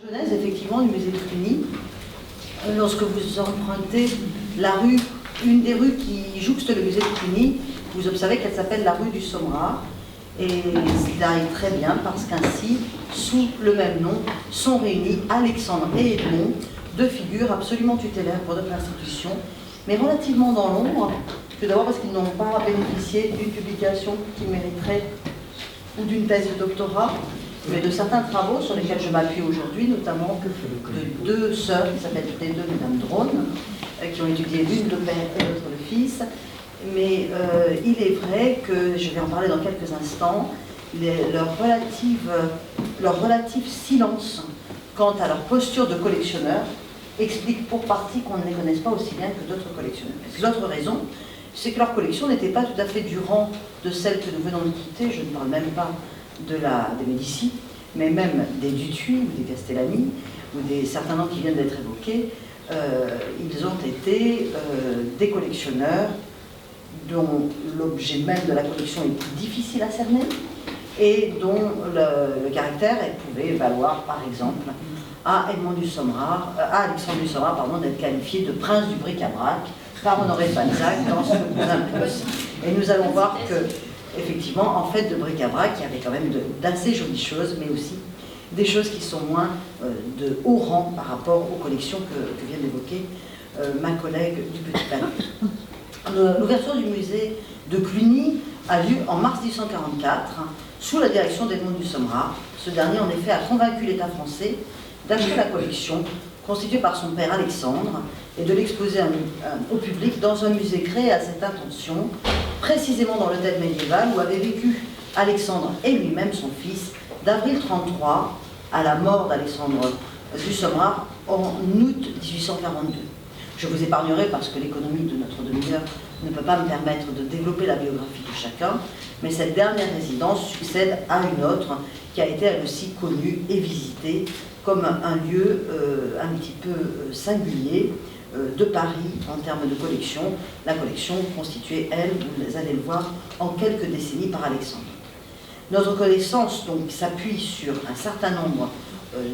La genèse, effectivement, du musée de Cluny, lorsque vous empruntez la rue, une des rues qui jouxte le musée de Cluny, vous observez qu'elle s'appelle la rue du Sommerard. Et cela est très bien parce qu'ainsi, sous le même nom, sont réunis Alexandre et Edmond, deux figures absolument tutélaires pour notre institution, mais relativement dans l'ombre, tout d'abord parce qu'ils n'ont pas bénéficié d'une publication qui mériterait ou d'une thèse de doctorat, mais de certains travaux sur lesquels je m'appuie aujourd'hui, notamment de deux sœurs qui s'appellent toutes les deux Mesdames Drone, qui ont étudié l'une le père et l'autre le fils. Mais il est vrai que, je vais en parler dans quelques instants, leur relatif silence quant à leur posture de collectionneur explique pour partie qu'on ne les connaisse pas aussi bien que d'autres collectionneurs. Et puis l'autre raison, c'est que leur collection n'était pas tout à fait du rang de celle que nous venons de quitter. Je ne parle même pas des Médicis, mais même des Duthuit ou des Castellani, ou des certains noms qui viennent d'être évoqués. Ils ont été des collectionneurs dont l'objet même de la collection est plus difficile à cerner et dont le caractère pouvait valoir, par exemple, à Alexandre du Sommerard, d'être qualifié de prince du bric-à-brac par Honoré de Balzac dans son Cousin Plus. Et nous allons voir que, effectivement, en fait, de bric-à-brac, il y avait quand même d'assez jolies choses, mais aussi des choses qui sont moins de haut rang par rapport aux collections que vient d'évoquer ma collègue du Petit Palais. L'ouverture du musée de Cluny a lieu en mars 1844, sous la direction d'Edmond du Sommerard. Ce dernier, en effet, a convaincu l'État français d'acheter la collection, constituée par son père Alexandre, et de l'exposer au public dans un musée créé à cette intention, précisément dans l'hôtel médiéval où avaient vécu Alexandre et lui-même son fils, d'avril 1933 à la mort d'Alexandre du Sommerard en août 1842. Je vous épargnerai parce que l'économie de notre demi-heure ne peut pas me permettre de développer la biographie de chacun, mais cette dernière résidence succède à une autre qui a été elle aussi connue et visitée comme un lieu un petit peu singulier de Paris en termes de collection. La collection constituée, elle, vous allez le voir, en quelques décennies par Alexandre. Notre connaissance donc s'appuie sur un certain nombre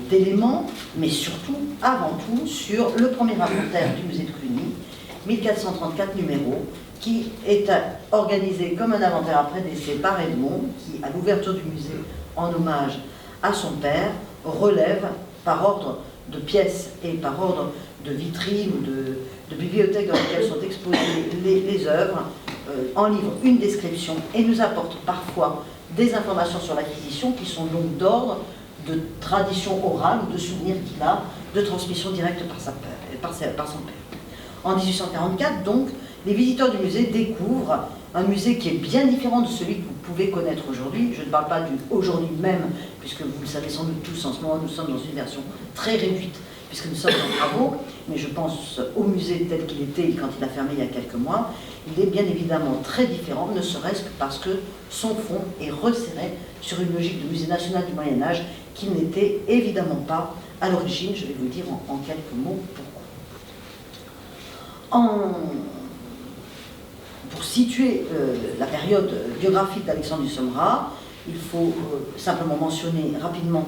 d'éléments, mais surtout, avant tout, sur le premier inventaire du musée de Cluny, 1434 numéros, qui est organisé comme un inventaire après décès par Edmond, qui, à l'ouverture du musée, en hommage à son père, relève par ordre de pièces et par ordre de vitrines ou de bibliothèques dans lesquelles sont exposées les œuvres, en livre une description et nous apporte parfois des informations sur l'acquisition qui sont donc d'ordre de tradition orale ou de souvenirs qu'il a de transmission directe par son père. En 1844, donc, les visiteurs du musée découvrent un musée qui est bien différent de celui que vous pouvez connaître aujourd'hui. Je ne parle pas du aujourd'hui même, puisque vous le savez sans doute tous, en ce moment nous sommes dans une version très réduite, puisque nous sommes en travaux, mais je pense au musée tel qu'il était quand il a fermé il y a quelques mois. Il est bien évidemment très différent, ne serait-ce que parce que son fond est resserré sur une logique de musée national du Moyen-Âge qui n'était évidemment pas à l'origine. Je vais vous dire en quelques mots pourquoi. Pour situer la période biographique d'Alexandre du Sommerard, il faut simplement mentionner rapidement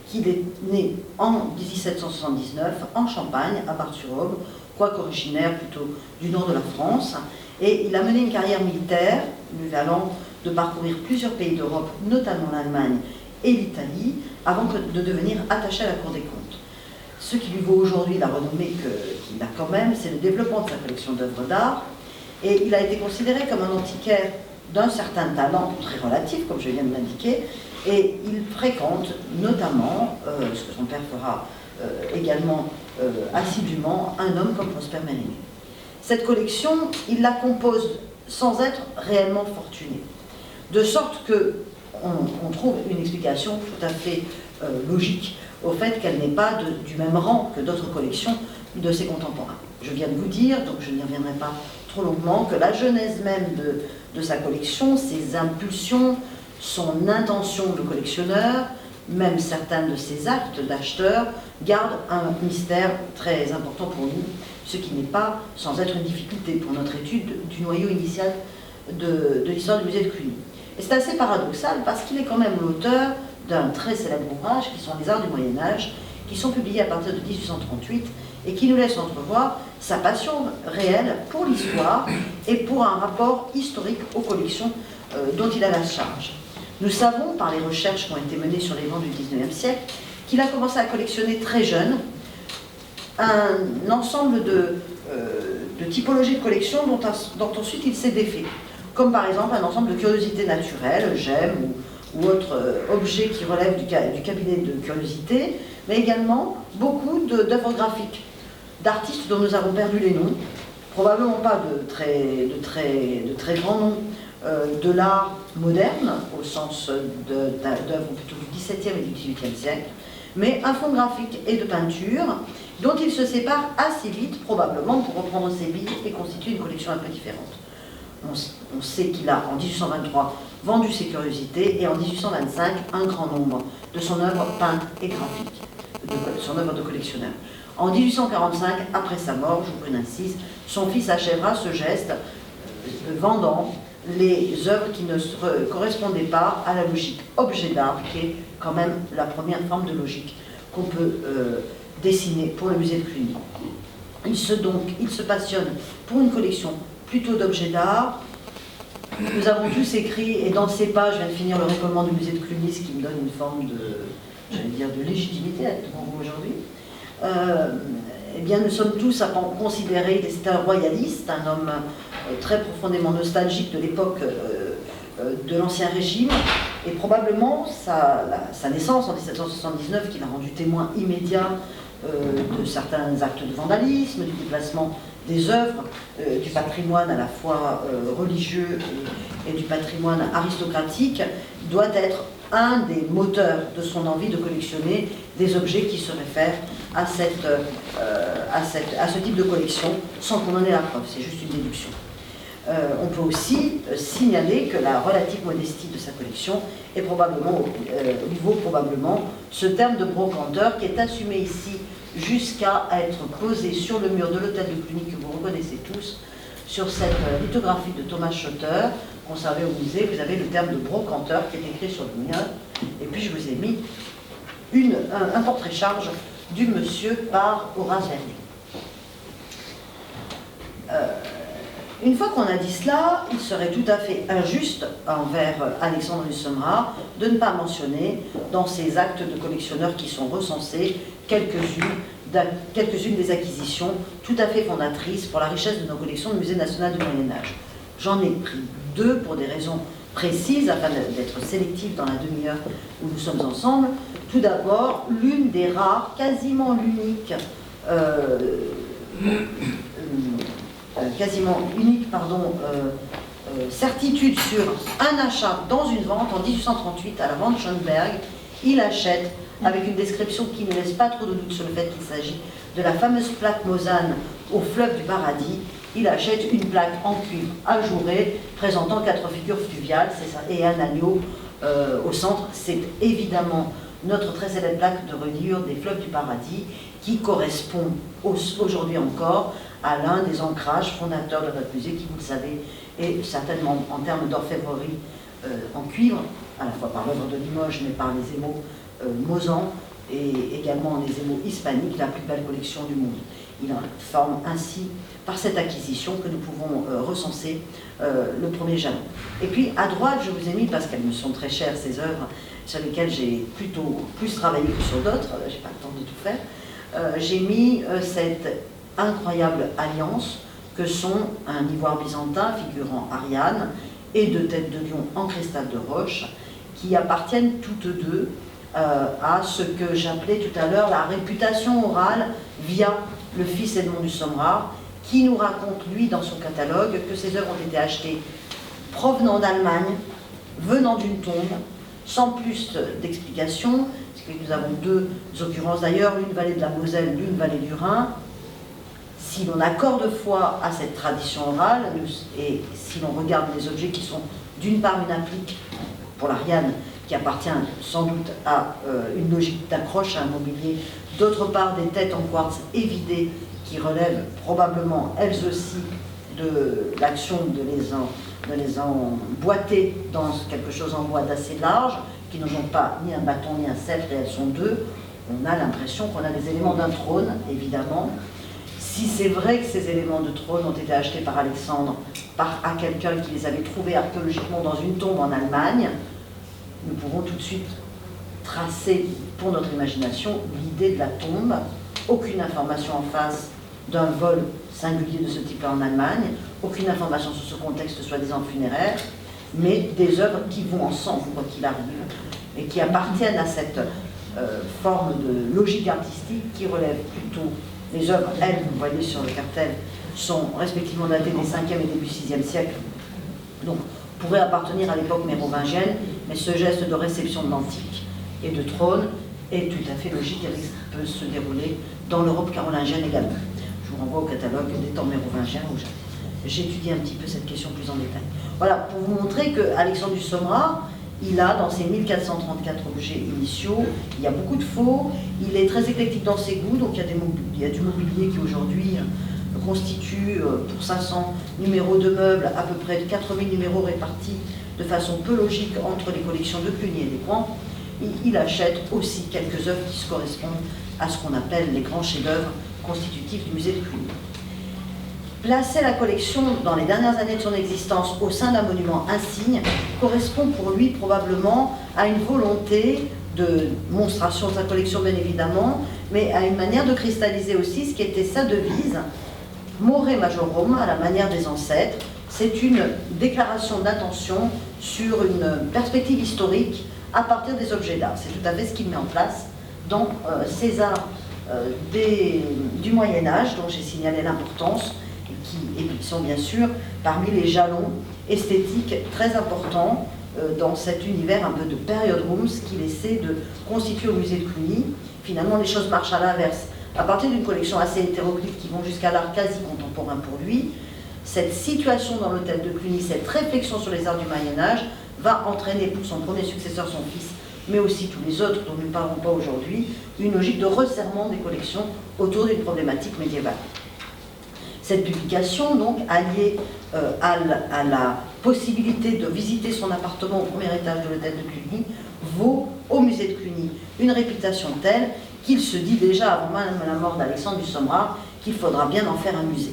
qu'il est né en 1779 en Champagne, à Bar-sur-Aube, quoique originaire plutôt du nord de la France, et il a mené une carrière militaire lui allant de parcourir plusieurs pays d'Europe, notamment l'Allemagne et l'Italie, avant de devenir attaché à la Cour des comptes. Ce qui lui vaut aujourd'hui la renommée qu'il a quand même, c'est le développement de sa collection d'œuvres d'art, et il a été considéré comme un antiquaire d'un certain talent très relatif, comme je viens de l'indiquer, et il fréquente notamment, ce que son père fera également assidûment, un homme comme Prosper Mérimée. Cette collection, il la compose sans être réellement fortuné, de sorte qu'on trouve une explication tout à fait logique au fait qu'elle n'est pas du même rang que d'autres collections de ses contemporains. Je viens de vous dire, donc je n'y reviendrai pas trop longuement, que la genèse même de sa collection, ses impulsions, son intention de collectionneur, même certains de ses actes d'acheteur, gardent un mystère très important pour nous, ce qui n'est pas sans être une difficulté pour notre étude du noyau initial de l'histoire du musée de Cluny. Et c'est assez paradoxal parce qu'il est quand même l'auteur d'un très célèbre ouvrage qui sont les arts du Moyen-Âge, qui sont publiés à partir de 1838 et qui nous laissent entrevoir sa passion réelle pour l'histoire et pour un rapport historique aux collections dont il a la charge. Nous savons, par les recherches qui ont été menées sur les vents du XIXe siècle, qu'il a commencé à collectionner très jeune un ensemble de typologies de collections dont ensuite il s'est défait, comme par exemple un ensemble de curiosités naturelles, gemmes ou autres objets qui relèvent du cabinet de curiosités, mais également beaucoup d'œuvres graphiques, d'artistes dont nous avons perdu les noms, probablement pas de très grands noms de l'art moderne, au sens d'œuvres plutôt du XVIIe et du XVIIIe siècle, mais un fond graphique et de peinture dont il se sépare assez vite, probablement pour reprendre ses billes et constituer une collection un peu différente. On sait qu'il a, en 1823, vendu ses curiosités et en 1825, un grand nombre de son œuvre peinte et graphique, de son œuvre de collectionneur. En 1845, après sa mort, j'ouvre une incise, son fils achèvera ce geste vendant les œuvres qui ne correspondaient pas à la logique objet d'art, qui est quand même la première forme de logique qu'on peut dessiner pour le musée de Cluny. Il se passionne pour une collection plutôt d'objets d'art. Nous avons tous écrit, et dans ces pages, je viens de finir le récolement du musée de Cluny, ce qui me donne une forme de légitimité à être devant vous aujourd'hui. Eh bien, nous sommes tous à considérer que c'est un royaliste, un homme très profondément nostalgique de l'époque de l'Ancien Régime, et probablement sa naissance en 1779, qui l'a rendu témoin immédiat de certains actes de vandalisme, du déplacement des œuvres, du patrimoine à la fois religieux et du patrimoine aristocratique, doit être un des moteurs de son envie de collectionner des objets qui se réfèrent à ce type de collection, sans qu'on en ait la preuve, c'est juste une déduction. On peut aussi signaler que la relative modestie de sa collection est probablement, lui vaut probablement ce terme de brocanteur qui est assumé ici jusqu'à être posé sur le mur de l'hôtel de Cluny que vous reconnaissez tous, sur cette lithographie de Thomas Schotter, conservée au musée. Vous avez le terme de brocanteur qui est écrit sur le mur, et puis je vous ai mis un portrait-charge du monsieur par Horace Vernet. Une fois qu'on a dit cela, il serait tout à fait injuste envers Alexandre du Sommerard de ne pas mentionner dans ces actes de collectionneurs qui sont recensés quelques-unes des acquisitions tout à fait fondatrices pour la richesse de nos collections du Musée national du Moyen-Âge. J'en ai pris deux pour des raisons précises, afin d'être sélectif dans la demi-heure où nous sommes ensemble. Tout d'abord, l'une des rares, quasiment l'unique, certitude sur un achat dans une vente en 1838 à la vente Schoenberg. Il achète, avec une description qui ne laisse pas trop de doute sur le fait qu'il s'agit de la fameuse plaque Mosane au fleuve du Paradis. Il achète une plaque en cuivre ajourée présentant 4 figures fluviales et un agneau au centre. C'est évidemment notre très célèbre plaque de reliure des fleuves du Paradis qui correspond aujourd'hui encore à l'un des ancrages fondateurs de notre musée qui, vous le savez, est certainement en termes d'orfèvrerie en cuivre, à la fois par l'œuvre de Limoges, mais par les émaux Mozan et également les émaux hispaniques, la plus belle collection du monde. Il forme ainsi, par cette acquisition, que nous pouvons recenser le premier jalon. Et puis, à droite, je vous ai mis, parce qu'elles me sont très chères, ces œuvres, sur lesquelles j'ai plutôt plus travaillé que sur d'autres, j'ai pas le temps de tout faire, j'ai mis cette incroyable alliance que sont un ivoire byzantin figurant Ariane et deux têtes de lion en cristal de roche, qui appartiennent toutes deux à ce que j'appelais tout à l'heure la réputation orale via le fils Edmond du Sommerard, qui nous raconte, lui, dans son catalogue, que ces œuvres ont été achetées provenant d'Allemagne, venant d'une tombe, sans plus d'explications, parce que nous avons deux occurrences d'ailleurs, l'une vallée de la Moselle, l'une vallée du Rhin. Si l'on accorde foi à cette tradition orale, et si l'on regarde les objets qui sont d'une part une applique pour l'Ariane, qui appartient sans doute à une logique d'accroche à un mobilier, d'autre part des têtes en quartz évidées qui relèvent probablement elles aussi de l'action de les emboîter dans quelque chose en bois d'assez large, qui n'ont donc pas ni un bâton ni un sceptre, et elles sont deux. on a l'impression qu'on a des éléments d'un trône, évidemment. Si c'est vrai que ces éléments de trône ont été achetés par Alexandre à quelqu'un qui les avait trouvés archéologiquement dans une tombe en Allemagne, nous pouvons tout de suite tracer pour notre imagination l'idée de la tombe. Aucune information en face d'un vol singulier de ce type-là en Allemagne, aucune information sur ce contexte soi-disant funéraire, mais des œuvres qui vont ensemble, quoi qu'il arrive, et qui appartiennent à cette forme de logique artistique qui relève plutôt. Les œuvres, elles, vous voyez sur le cartel, sont respectivement datées des 5e et début 6e siècle, donc pourraient appartenir à l'époque mérovingienne, mais ce geste de réception de l'antique et de trône est tout à fait logique et peut se dérouler dans l'Europe carolingienne également. Je vous renvoie au catalogue des temps mérovingiens où j'étudie un petit peu cette question plus en détail. Voilà, pour vous montrer que Alexandre du Sommerard, il a dans ses 1434 objets initiaux, il y a beaucoup de faux, il est très éclectique dans ses goûts, donc il y a du mobilier qui aujourd'hui constitue pour 500 numéros de meubles à peu près 4000 numéros répartis de façon peu logique entre les collections de Cluny et des Coins. Il achète aussi quelques œuvres qui se correspondent à ce qu'on appelle les grands chefs-d'œuvre constitutifs du musée de Cluny. Placer la collection dans les dernières années de son existence au sein d'un monument insigne correspond pour lui probablement à une volonté de monstration de sa collection bien évidemment, mais à une manière de cristalliser aussi ce qui était sa devise, More Majorum, à la manière des ancêtres. C'est une déclaration d'intention sur une perspective historique à partir des objets d'art. C'est tout à fait ce qu'il met en place dans ces arts du Moyen-Âge, dont j'ai signalé l'importance, et qui sont bien sûr parmi les jalons esthétiques très importants dans cet univers un peu de period rooms qu'il essaie de constituer au musée de Cluny. Finalement, les choses marchent à l'inverse. À partir d'une collection assez hétéroclite qui vont jusqu'à l'art quasi contemporain pour lui, cette situation dans l'hôtel de Cluny, cette réflexion sur les arts du Moyen-Âge, va entraîner pour son premier successeur, son fils, mais aussi tous les autres dont nous ne parlons pas aujourd'hui, une logique de resserrement des collections autour d'une problématique médiévale. Cette publication, donc, alliée à la possibilité de visiter son appartement au premier étage de l'hôtel de Cluny, vaut au musée de Cluny une réputation telle qu'il se dit déjà, avant même la mort d'Alexandre du Sommerard, qu'il faudra bien en faire un musée.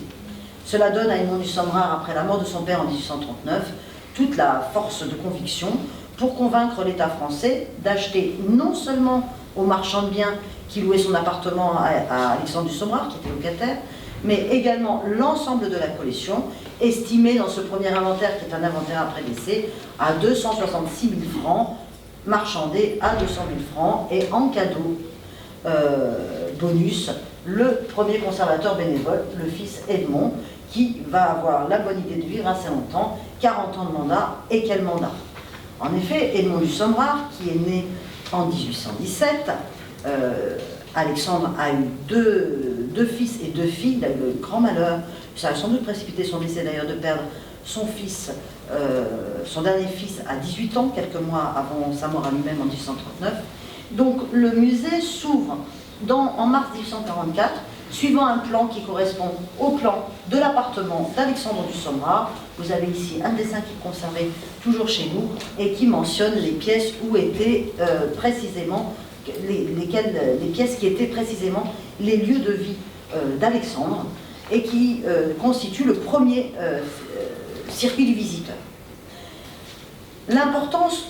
Cela donne à Edmond du Sommerard, après la mort de son père en 1839, toute la force de conviction pour convaincre l'État français d'acheter non seulement au marchand de biens qui louait son appartement à Alexandre du Sommerard, qui était locataire, mais également l'ensemble de la collection, estimée dans ce premier inventaire, qui est un inventaire après décès, à 266 000 francs, marchandé à 200 000 francs, et en cadeau, bonus, le premier conservateur bénévole, le fils Edmond, qui va avoir la bonne idée de vivre assez longtemps, 40 ans de mandat, et quel mandat? En effet, Edmond du Sommerard, qui est né en 1817, Alexandre a eu deux fils et 2 filles, il a eu le grand malheur, ça a sans doute précipité son décès d'ailleurs, de perdre son fils, son dernier fils à 18 ans, quelques mois avant sa mort à lui-même en 1839. Donc le musée s'ouvre en mars 1844, suivant un plan qui correspond au plan de l'appartement d'Alexandre du Sommerard. Vous avez ici un dessin qui est conservé toujours chez nous et qui mentionne les pièces où étaient précisément les pièces qui étaient précisément les lieux de vie d'Alexandre et qui constituent le premier circuit du visiteur. L'importance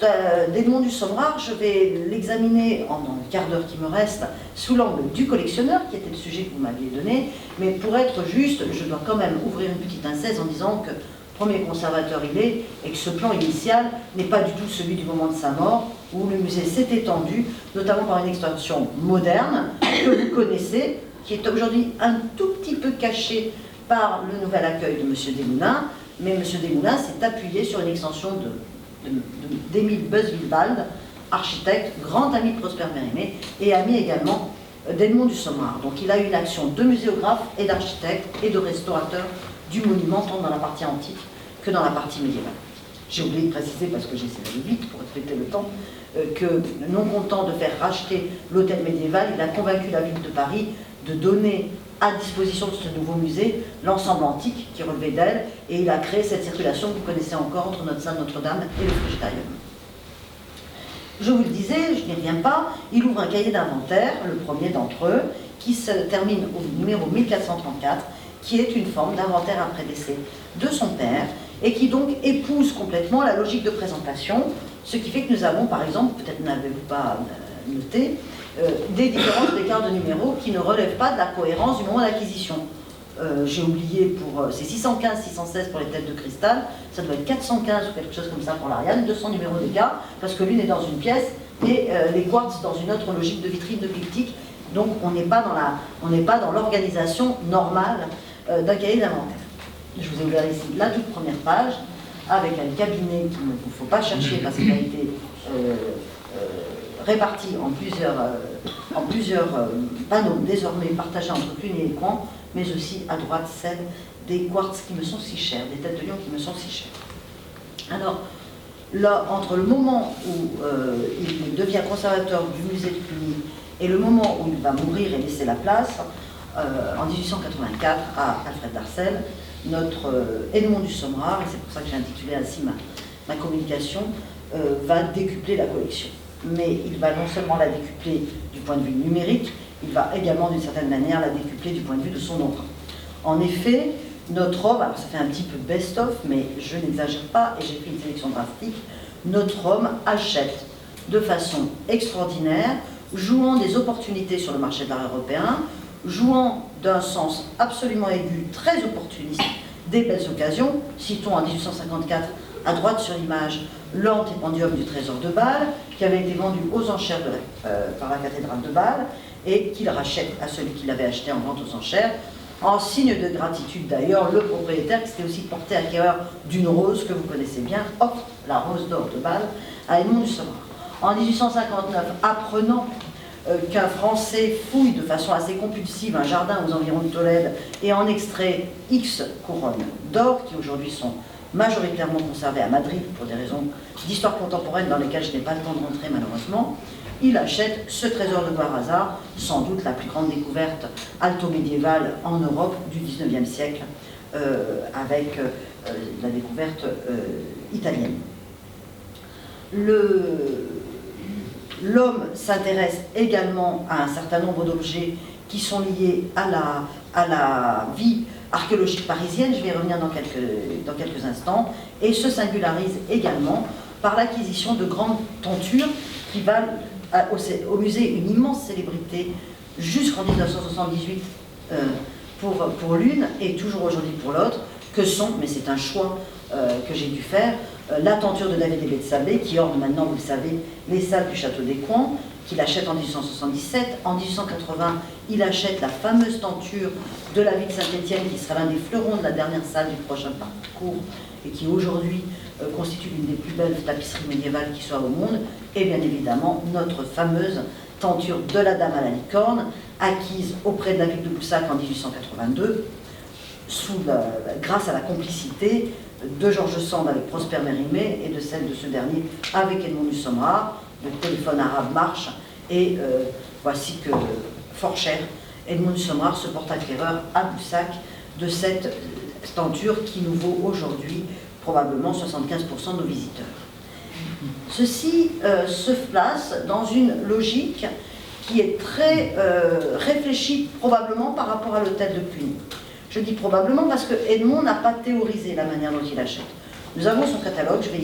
d'Edmond du Sommerard, je vais l'examiner dans le quart d'heure qui me reste sous l'angle du collectionneur, qui était le sujet que vous m'aviez donné, mais pour être juste, je dois quand même ouvrir une petite incise en disant que premier conservateur il est, et que ce plan initial n'est pas du tout celui du moment de sa mort, où le musée s'est étendu, notamment par une extension moderne, que vous connaissez, qui est aujourd'hui un tout petit peu caché par le nouvel accueil de M. Desmoulins, mais M. Desmoulins s'est appuyé sur une extension d'Émile Beuzwillwald, architecte, grand ami de Prosper Mérimée, et ami également d'Edmond du Sommerard. Donc il a eu une action de muséographe et d'architecte et de restaurateur du monument, tant dans la partie antique que dans la partie médiévale. J'ai oublié de préciser, parce que j'essaie d'aller vite pour respecter le temps, que non content de faire racheter l'hôtel médiéval, il a convaincu la ville de Paris de donner à disposition de ce nouveau musée l'ensemble antique qui relevait d'elle, et il a créé cette circulation que vous connaissez encore entre notre salle Notre-Dame et le Frigidarium. Je vous le disais, je n'y reviens pas, il ouvre un cahier d'inventaire, le premier d'entre eux, qui se termine au numéro 1434, qui est une forme d'inventaire après décès de son père, et qui donc épouse complètement la logique de présentation, ce qui fait que nous avons, par exemple, peut-être n'avez-vous pas noté, des différences d'écart de numéros qui ne relèvent pas de la cohérence du moment d'acquisition. J'ai oublié c'est 615, 616 pour les têtes de cristal, ça doit être 415 ou quelque chose comme ça pour l'Ariane, 200 numéros d'écart, parce que l'une est dans une pièce et les quartz dans une autre logique de vitrine de pictique, donc on n'est pas dans l'organisation normale d'un cahier d'inventaire. Je vous ai ouvert ici la toute première page, avec un cabinet qu'il ne faut pas chercher parce qu'il a été réparti en plusieurs panneaux, désormais partagés entre Cluny et Caen, mais aussi à droite celle des quartz qui me sont si chers, des têtes de lion qui me sont si chères. Alors, là, entre le moment où il devient conservateur du musée de Cluny et le moment où il va mourir et laisser la place, en 1884, à Alfred Darcel, notre Edmond du Sommerard, et c'est pour ça que j'ai intitulé ainsi ma communication, va décupler la collection. Mais il va non seulement la décupler du point de vue numérique, il va également d'une certaine manière la décupler du point de vue de son emprunt. En effet, notre homme, alors ça fait un petit peu best-of, mais je n'exagère pas et j'ai fait une sélection drastique, notre homme achète de façon extraordinaire, jouant des opportunités sur le marché de l'art européen, jouant d'un sens absolument aigu, très opportuniste, des belles occasions. Citons en 1854, à droite sur l'image, l'antépendium du trésor de Bâle, qui avait été vendu aux enchères par la cathédrale de Bâle, et qu'il rachète à celui qui l'avait acheté en vente aux enchères. En signe de gratitude d'ailleurs, le propriétaire, qui s'était aussi porté acquéreur d'une rose que vous connaissez bien, offre la rose d'or de Bâle à Edmond du Sommerard. En 1859, apprenant qu'un Français fouille de façon assez compulsive un jardin aux environs de Tolède et en extrait X couronnes d'or, qui aujourd'hui sont majoritairement conservées à Madrid pour des raisons d'histoire contemporaine dans lesquelles je n'ai pas le temps de rentrer malheureusement, il achète ce trésor de Guarazza, sans doute la plus grande découverte alto-médiévale en Europe du XIXe siècle, avec la découverte italienne. L'homme s'intéresse également à un certain nombre d'objets qui sont liés à la vie archéologique parisienne, je vais y revenir dans quelques instants, et se singularise également par l'acquisition de grandes tentures qui valent au musée une immense célébrité jusqu'en 1978 pour l'une et toujours aujourd'hui pour l'autre, que sont, mais c'est un choix que j'ai dû faire, la tenture de David de Betsalbé, qui orne maintenant, vous le savez, les salles du château d'Écouen, qu'il achète en 1877. En 1880, il achète la fameuse tenture de la ville de Saint-Étienne, qui sera l'un des fleurons de la dernière salle du prochain parcours, et qui aujourd'hui constitue l'une des plus belles tapisseries médiévales qui soit au monde, et bien évidemment notre fameuse tenture de la Dame à la licorne, acquise auprès de David de Boussac en 1882, grâce à la complicité de Georges Sand avec Prosper Mérimée et de celle de ce dernier avec Edmond du Sommerard. Le téléphone arabe marche et voici que, fort cher, Edmond du Sommerard se porte acquéreur à Boussac de cette tenture qui nous vaut aujourd'hui probablement 75% de nos visiteurs. Ceci se place dans une logique qui est très réfléchie probablement par rapport à l'hôtel de Cluny. Je dis probablement parce que Edmond n'a pas théorisé la manière dont il achète. Nous avons son catalogue, je vais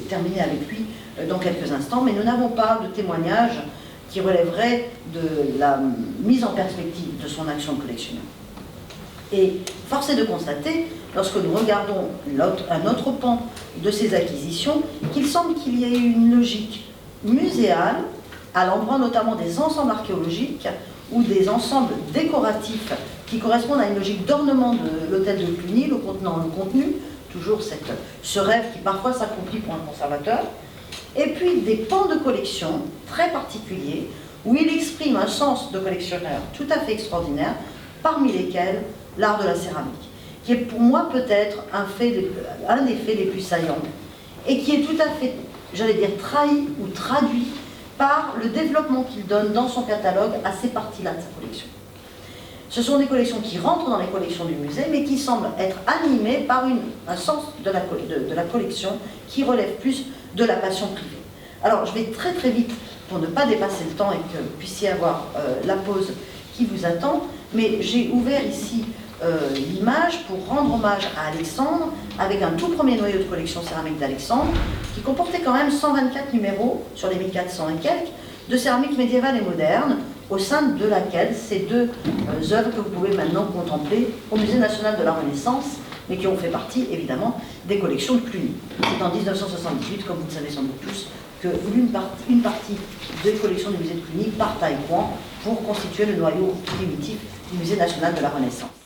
terminer avec lui dans quelques instants, mais nous n'avons pas de témoignage qui relèverait de la mise en perspective de son action de collectionneur. Et force est de constater, lorsque nous regardons un autre pan de ses acquisitions, qu'il semble qu'il y ait une logique muséale, à l'endroit notamment des ensembles archéologiques ou des ensembles décoratifs qui correspondent à une logique d'ornement de l'hôtel de Cluny, le contenant, le contenu, toujours ce rêve qui parfois s'accomplit pour un conservateur, et puis des pans de collection très particuliers où il exprime un sens de collectionneur tout à fait extraordinaire, parmi lesquels l'art de la céramique, qui est pour moi peut-être un des faits les plus saillants, et qui est tout à fait, j'allais dire, trahi ou traduit par le développement qu'il donne dans son catalogue à ces parties-là de sa collection. Ce sont des collections qui rentrent dans les collections du musée, mais qui semblent être animées par un sens de la collection qui relève plus de la passion privée. Alors, je vais très très vite pour ne pas dépasser le temps et que vous puissiez avoir la pause qui vous attend, mais j'ai ouvert ici l'image pour rendre hommage à Alexandre, avec un tout premier noyau de collection céramique d'Alexandre, qui comportait quand même 124 numéros, sur les 1400 et quelques, de céramique médiévale et moderne, au sein de laquelle ces deux œuvres que vous pouvez maintenant contempler au Musée national de la Renaissance, mais qui ont fait partie, évidemment, des collections de Cluny. C'est en 1978, comme vous le savez sans doute tous, que une partie des collections du musée de Cluny part à Écouen pour constituer le noyau primitif du Musée national de la Renaissance.